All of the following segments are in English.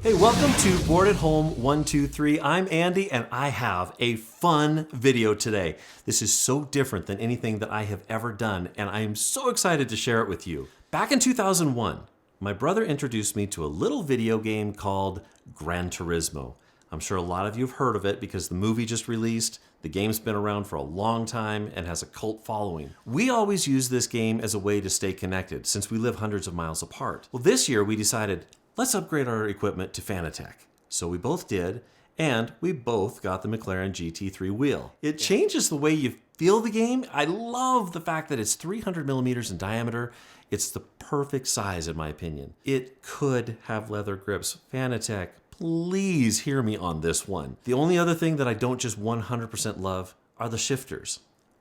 Hey, welcome to Board at Home 123. I'm Andy and I have a fun video today. This is so different than anything that I have ever done and I am so excited to share it with you. Back in 2001, my brother introduced me to a little video game called Gran Turismo. I'm sure a lot of you have heard of it because the movie just released. The game's been around for a long time and has a cult following. We always use this game as a way to stay connected since we live hundreds of miles apart. Well, this year we decided, let's upgrade our equipment to Fanatec. So we both did, and we both got the McLaren GT3 wheel. It changes the way you feel the game. I love the fact that it's 300 millimeters in diameter. It's the perfect size in my opinion. It could have leather grips. Fanatec, please hear me on this one. The only other thing that I don't just 100% love are the shifters.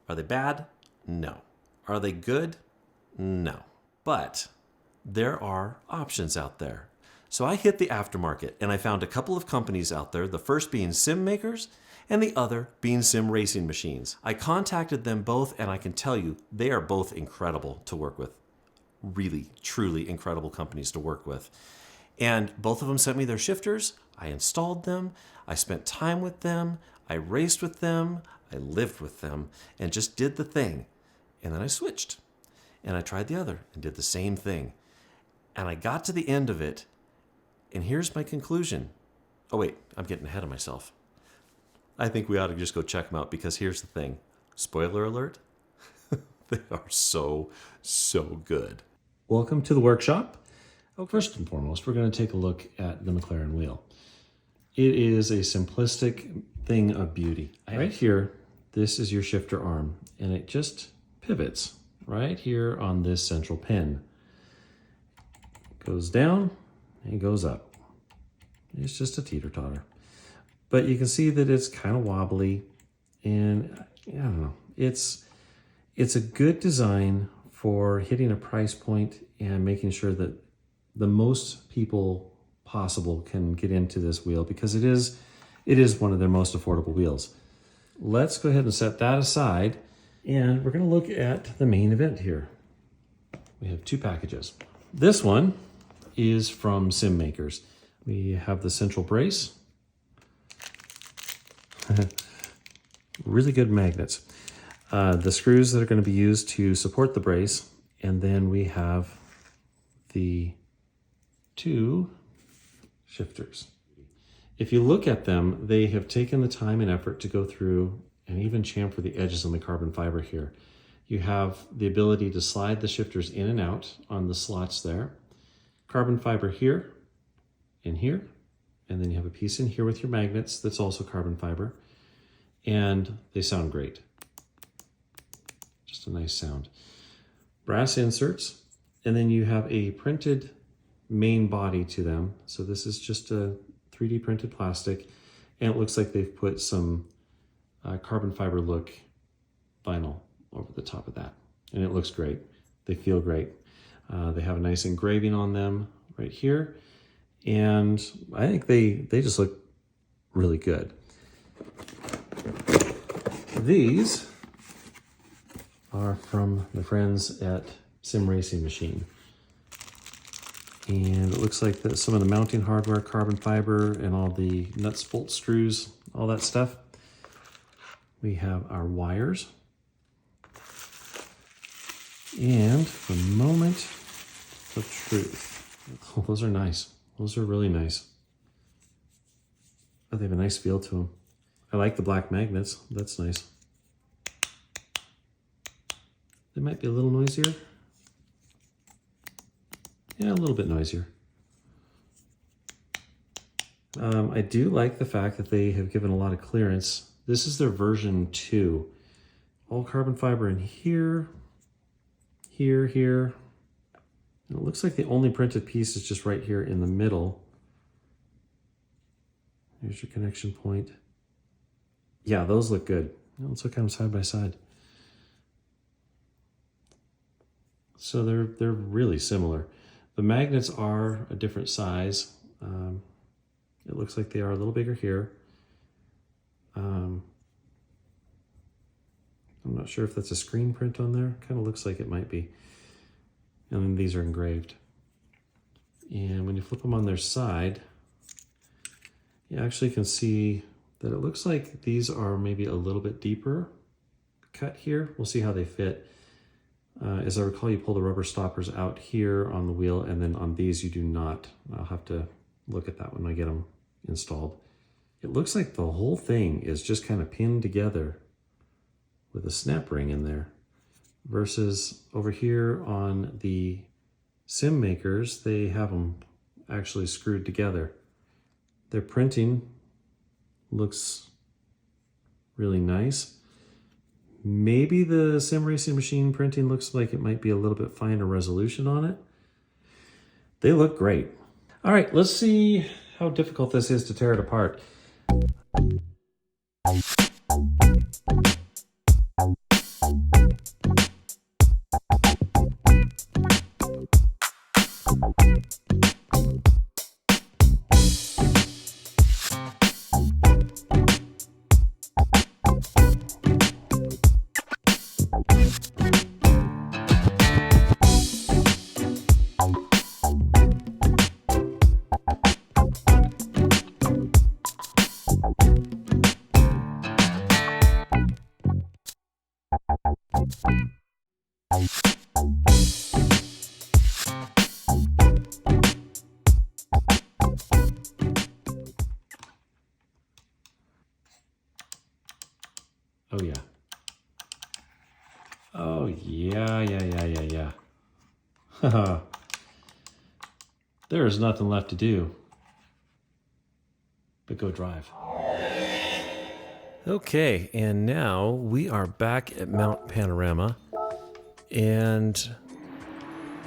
Are they bad? No. Are they good? No. But there are options out there. So I hit the aftermarket and I found a couple of companies out there, the first being SimMakerz and the other being Sim Racing Machines. I contacted them both and I can tell you they are both incredible to work with. Really, truly incredible companies to work with. And both of them sent me their shifters. I installed them. I spent time with them. I raced with them. I lived with them and just did the thing. And then I switched and I tried the other and did the same thing. And I got to the end of it. And here's my conclusion. Oh wait, I'm getting ahead of myself. I think we ought to just go check them out because here's the thing. Spoiler alert. They are so good. Welcome to the workshop. First and foremost, we're going to take a look at the McLaren wheel. It is a simplistic thing of beauty. Right here, this is your shifter arm, and it just pivots right here on this central pin. Goes down and goes up. It's just a teeter-totter. But you can see that it's kind of wobbly, and I don't know. It's a good design for hitting a price point and making sure that the most people possible can get into this wheel because it is one of their most affordable wheels. Let's go ahead and set that aside and we're going to look at the main event here. We have two packages. This one is from SimMakerz. We have the central brace. Really good magnets. The screws that are going to be used to support the brace, and then we have the two shifters. If you look at them, they have taken the time and effort to go through and even chamfer the edges on the carbon fiber here. You have the ability to slide the shifters in and out on the slots there. Carbon fiber here and here, and then you have a piece in here with your magnets that's also carbon fiber, and they sound great. Just a nice sound. Brass inserts, and then you have a printed main body to them. So this is just a 3D printed plastic, and it looks like they've put some carbon fiber look vinyl over the top of that, and it looks great. They feel great. They have a nice engraving on them right here, and I think they just look really good. These are from the friends at Sim Racing Machine. And it looks like some of the mounting hardware, carbon fiber, and all the nuts, bolts, screws, all that stuff. We have our wires. And the moment of truth. Oh, those are nice. Those are really nice. Oh, they have a nice feel to them. I like the black magnets. That's nice. They might be a little noisier. Yeah, a little bit noisier. I do like the fact that they have given a lot of clearance. This is their version 2. All carbon fiber in here, here. And it looks like the only printed piece is just right here in the middle. Here's your connection point. Yeah, those look good. Let's look at them side by side. So they're really similar. The magnets are a different size. It looks like they are a little bigger here. I'm not sure if that's a screen print on there. Kind of looks like it might be. And then these are engraved. And when you flip them on their side, You actually can see that it looks like these are maybe a little bit deeper cut here. We'll see how they fit. As I recall, you pull the rubber stoppers out here on the wheel, and then on these you do not. I'll have to look at that when I get them installed. It looks like the whole thing is just kind of pinned together with a snap ring in there, versus over here on the SimMakerz, they have them actually screwed together. Their printing looks really nice. Maybe the sim racing machine printing looks like it might be a little bit finer resolution on it. They look great. All right, let's see how difficult this is to tear it apart. Oh yeah. Oh yeah. There is nothing left to do but go drive. Okay, and now we are back at Mount Panorama, and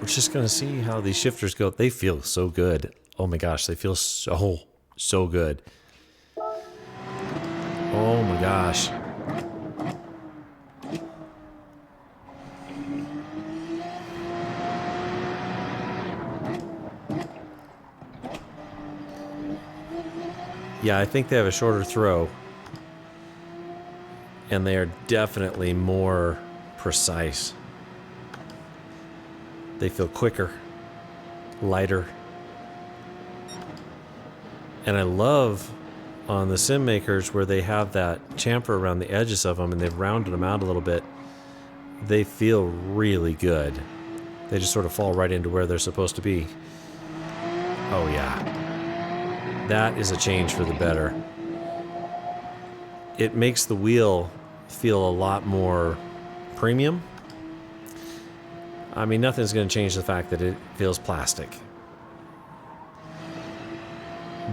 we're just gonna see how these shifters go. They feel so good. Oh my gosh, they feel so good. Oh my gosh. Yeah, I think they have a shorter throw, and they are definitely more precise. They feel quicker, lighter. And I love on the SimMakerz where they have that chamfer around the edges of them and they've rounded them out a little bit. They feel really good. They just sort of fall right into where they're supposed to be. Oh yeah. That is a change for the better. It makes the wheel feel a lot more premium. I mean, nothing's going to change the fact that it feels plastic.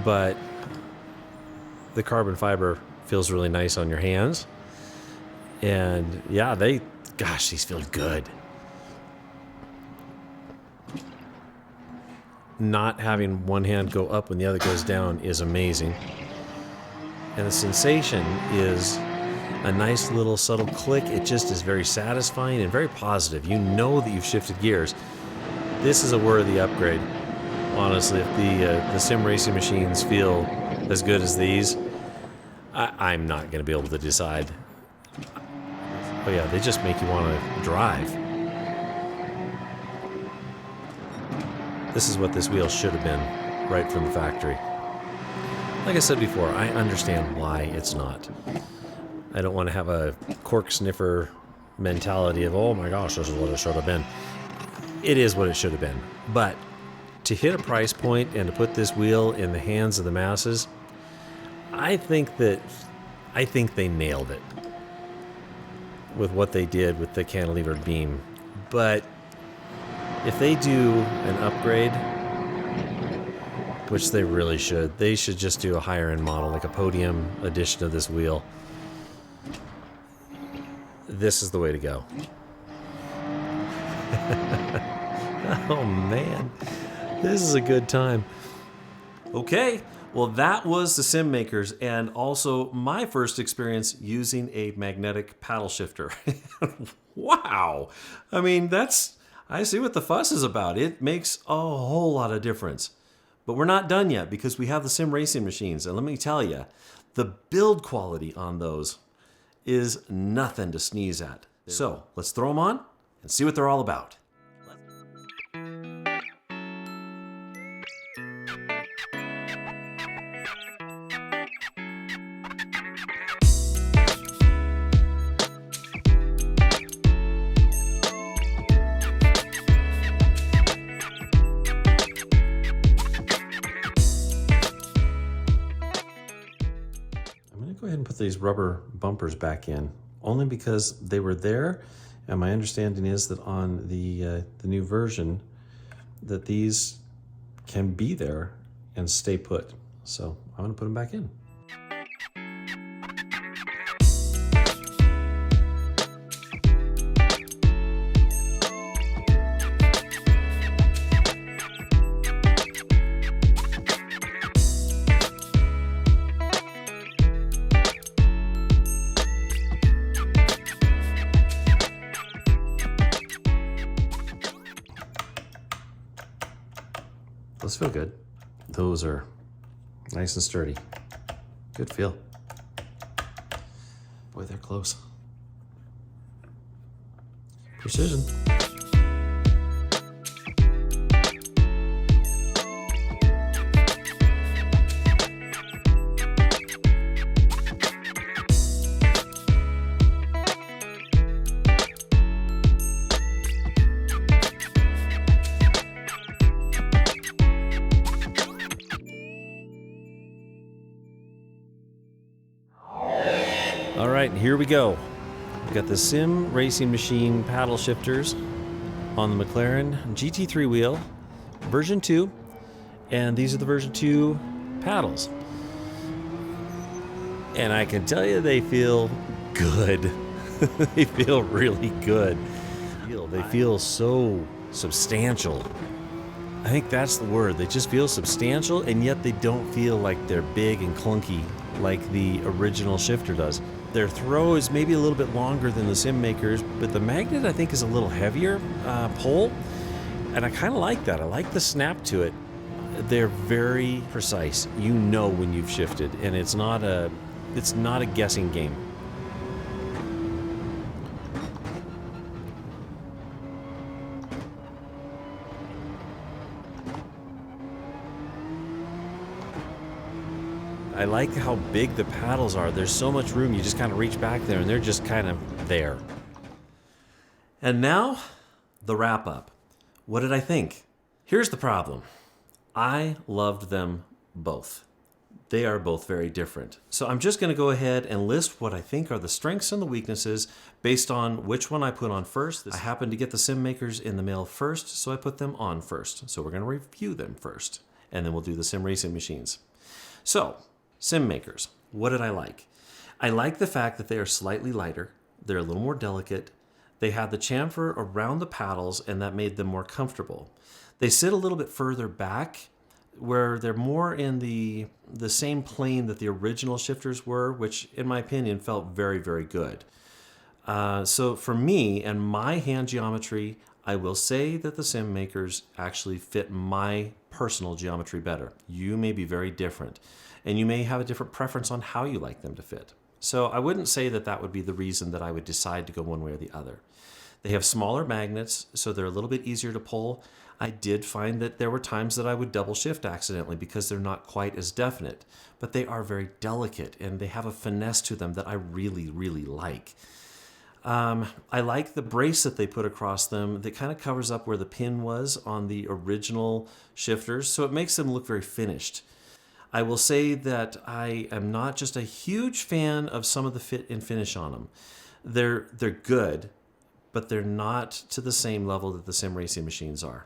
But the carbon fiber feels really nice on your hands. And yeah, gosh, these feel good. Not having one hand go up when the other goes down is amazing. And the sensation is a nice little subtle click. It just is very satisfying and very positive. You know that you've shifted gears. This is a worthy upgrade. Honestly, if the sim racing machines feel as good as these, I'm not going to be able to decide. Oh yeah, they just make you want to drive. This is what this wheel should have been right from the factory. Like I said before, I understand why it's not. I don't want to have a cork sniffer mentality of, oh my gosh, this is what it should have been. It is what it should have been. But to hit a price point and to put this wheel in the hands of the masses, I think they nailed it with what they did with the cantilevered beam. But if they do an upgrade, which they really should, they should just do a higher end model, like a podium edition of this wheel. This is the way to go. Oh man, this is a good time. Okay, well that was the SimMakerz, and also my first experience using a magnetic paddle shifter. Wow, I mean, I see what the fuss is about. It makes a whole lot of difference. But we're not done yet because we have the sim racing machines, and let me tell you, the build quality on those is nothing to sneeze at. So let's throw them on and see what they're all about. go ahead and put these rubber bumpers back in, only because they were there, and my understanding is that on the new version, that these can be there and stay put. So I'm gonna put them back in. Those feel good. Those are nice and sturdy. Good feel. Boy, they're close. Precision. All right, here we go. We've got the Sim Racing Machine paddle shifters on the McLaren GT3 wheel, version 2, and these are the version 2 paddles. And I can tell you they feel good. They feel really good. They feel so substantial. I think that's the word. They just feel substantial, and yet they don't feel like they're big and clunky like the original shifter does. Their throw is maybe a little bit longer than the SimMakerz, but the magnet I think is a little heavier pull, and I kind of like that. I like the snap to it. They're very precise. You know when you've shifted, and it's not a guessing game. I like how big the paddles are. There's so much room. You just kind of reach back there and they're just kind of there. And now, the wrap up. What did I think? Here's the problem. I loved them both. They are both very different. So I'm just going to go ahead and list what I think are the strengths and the weaknesses based on which one I put on first. I happened to get the SimMakerz in the mail first, so I put them on first. So we're going to review them first, and then we'll do the Sim Racing Machines. So, SimMakerz, what did I like? I like the fact that they are slightly lighter, they're a little more delicate, they have the chamfer around the paddles and that made them more comfortable. They sit a little bit further back where they're more in the same plane that the original shifters were, which in my opinion felt very, very good. So for me and my hand geometry, I will say that the SimMakerz actually fit my personal geometry better. You may be very different, and you may have a different preference on how you like them to fit. So I wouldn't say that that would be the reason that I would decide to go one way or the other. They have smaller magnets, so they're a little bit easier to pull. I did find that there were times that I would double shift accidentally because they're not quite as definite, but they are very delicate and they have a finesse to them that I really, really like. I like the brace that they put across them that kind of covers up where the pin was on the original shifters, so it makes them look very finished. I will say that I am not just a huge fan of some of the fit and finish on them. They're good, but they're not to the same level that the Sim Racing Machines are.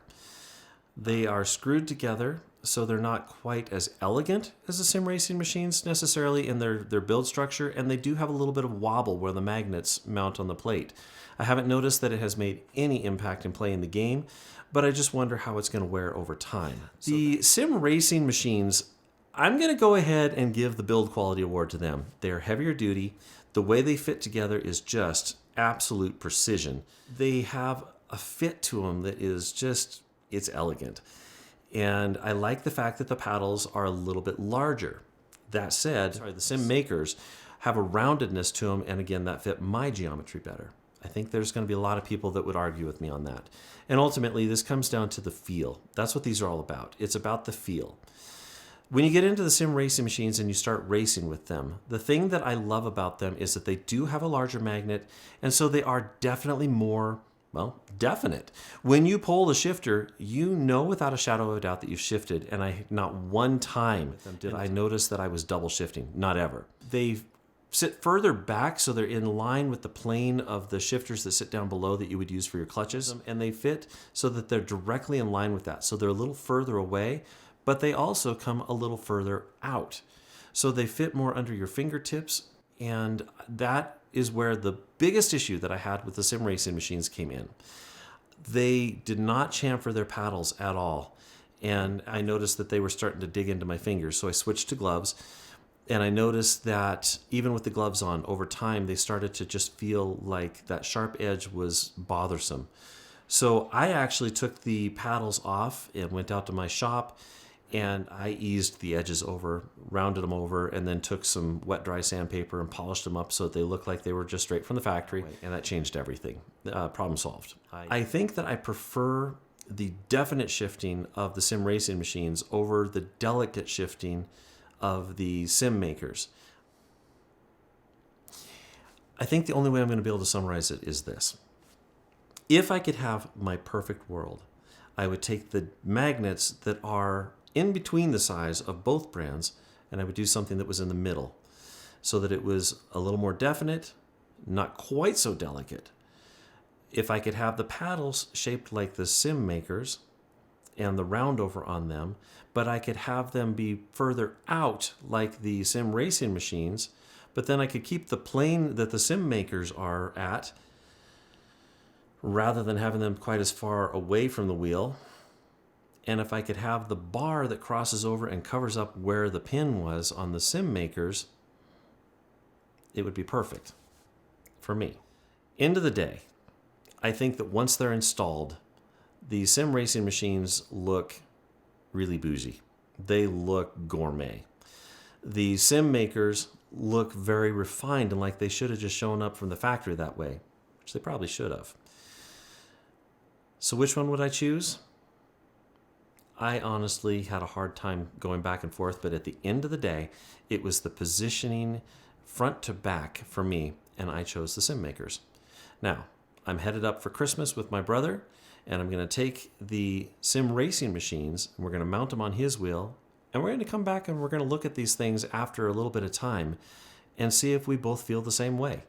They are screwed together, so they're not quite as elegant as the Sim Racing Machines necessarily in their build structure, and they do have a little bit of wobble where the magnets mount on the plate. I haven't noticed that it has made any impact in playing the game, but I just wonder how it's going to wear over time. The Sim Racing Machines, I'm going to go ahead and give the build quality award to them. They are heavier duty. The way they fit together is just absolute precision. They have a fit to them that is just, it's elegant. And I like the fact that the paddles are a little bit larger. That said, the SimMakerz have a roundedness to them, and again, that fit my geometry better. I think there's going to be a lot of people that would argue with me on that. And ultimately, this comes down to the feel. That's what these are all about. It's about the feel. When you get into the Sim Racing Machines and you start racing with them, the thing that I love about them is that they do have a larger magnet, and so they are definitely more, well, definite. When you pull the shifter, you know without a shadow of a doubt that you've shifted, and not one time did I notice that I was double shifting, not ever. They sit further back so they're in line with the plane of the shifters that sit down below that you would use for your clutches. And they fit so that they're directly in line with that. So they're a little further away, but they also come a little further out. So they fit more under your fingertips. And that is where the biggest issue that I had with the sim racing machines came in. They did not chamfer their paddles at all. And I noticed that they were starting to dig into my fingers. So I switched to gloves. And I noticed that even with the gloves on, over time, they started to just feel like that sharp edge was bothersome. So I actually took the paddles off and went out to my shop, and I eased the edges over, rounded them over, and then took some wet dry sandpaper and polished them up so that they looked like they were just straight from the factory. And that changed everything. Problem solved. I think that I prefer the definite shifting of the sim racing machines over the delicate shifting of the SimMakerz. I think the only way I'm going to be able to summarize it is this. If I could have my perfect world, I would take the magnets that are in between the size of both brands, and I would do something that was in the middle so that it was a little more definite, not quite so delicate. If I could have the paddles shaped like the SimMakerz and the roundover on them, but I could have them be further out like the sim racing machines, but then I could keep the plane that the SimMakerz are at rather than having them quite as far away from the wheel. And if I could have the bar that crosses over and covers up where the pin was on the SimMakerz, it would be perfect for me. End of the day, I think that once they're installed, the sim racing machines look really bougie. They look gourmet. The SimMakerz look very refined and like they should have just shown up from the factory that way, which they probably should have. So which one would I choose? I honestly had a hard time going back and forth, but at the end of the day, it was the positioning front to back for me, and I chose the SimMakerz. Now, I'm headed up for Christmas with my brother, and I'm going to take the sim racing machines, and we're going to mount them on his wheel, and we're going to come back and we're going to look at these things after a little bit of time and see if we both feel the same way.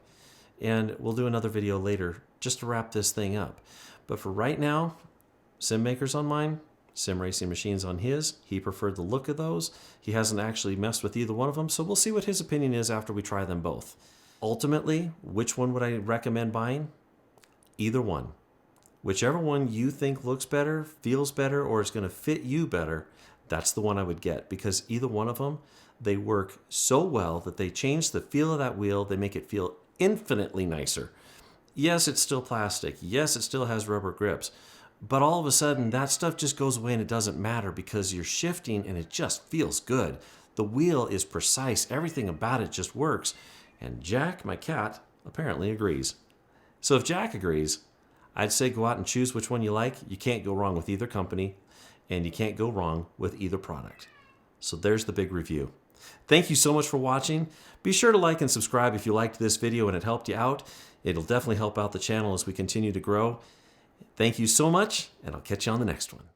And we'll do another video later just to wrap this thing up. But for right now, SimMakerz on mine, sim racing machines on his. He preferred the look of those. He hasn't actually messed with either one of them, so we'll see what his opinion is after we try them both. Ultimately, which one would I recommend buying? Either one. Whichever one you think looks better, feels better, or is going to fit you better, that's the one I would get, because either one of them, they work so well that they change the feel of that wheel. They make it feel infinitely nicer. Yes, it's still plastic. Yes, it still has rubber grips. But all of a sudden, that stuff just goes away and it doesn't matter because you're shifting and it just feels good. The wheel is precise. Everything about it just works. And Jack, my cat, apparently agrees. So if Jack agrees, I'd say go out and choose which one you like. You can't go wrong with either company, and you can't go wrong with either product. So there's the big review. Thank you so much for watching. Be sure to like and subscribe if you liked this video and it helped you out. It'll definitely help out the channel as we continue to grow. Thank you so much, and I'll catch you on the next one.